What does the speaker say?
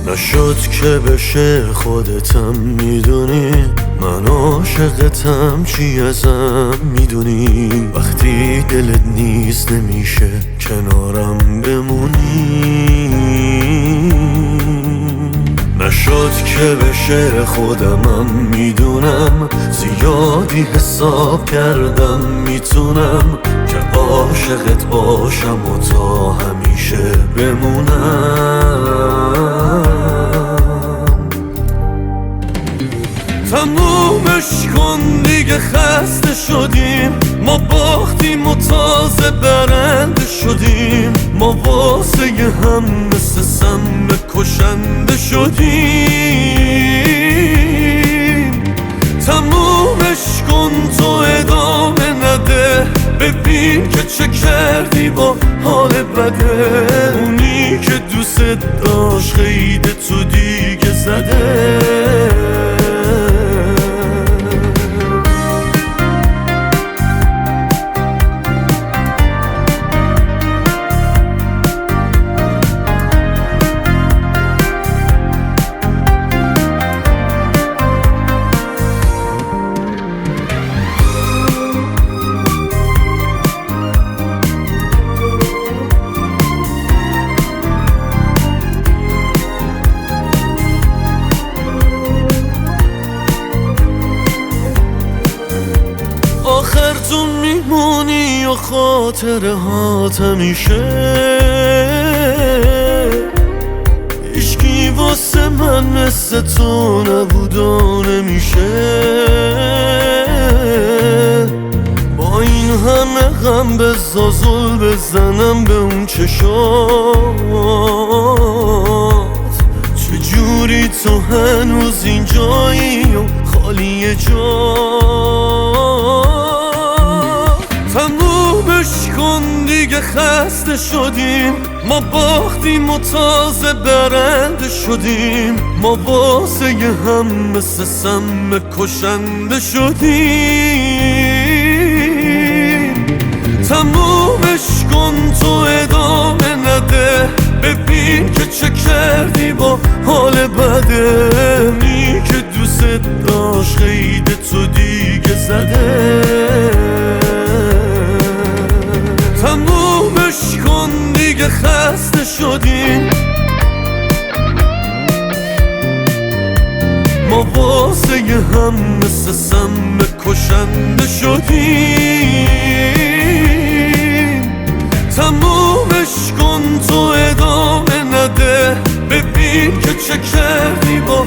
نشد که بشه خودتم میدونی، من عاشقتم چی ازم میدونی. وقتی دلت نیست نمیشه کنارم بمونی. نشد که بشه خودمم میدونم، زیادی حساب کردم میتونم که عاشقت باشم و تا همیشه بمونم. تمومش کن دیگه، خسته شدیم، ما باختیم و تازه برنده شدیم. ما واسه هم مثل سم کشنده شدیم. تمومش کن تو ادامه نده، ببین که چه کردی با حال بده. اونی که دوست داشت خیده تو دیگه زده. آخر تو میمونی و خاطره هات همیشه. هیچکی واسه من مثل تو نبود و نمیشه. با این همه غم بزا زل بزنم به اون چشات. چجوری تو هنوز اینجایی و خالی جا. تمومش کن دیگه، خسته شدیم، ما باختیم و تازه برنده شدیم. ما واسه هم مثل سم کشنده شدیم. تمومش کن تو ادامه نده، ببین که چه کردی با حال بده. اونی که دوست داشت خیده تو دیگه زده. تمومش کن دیگه، خسته شدیم، ما واسه هم مثل سم کشنده شدیم. تمومش کن تو ادامه نده، ببین که چه کردی با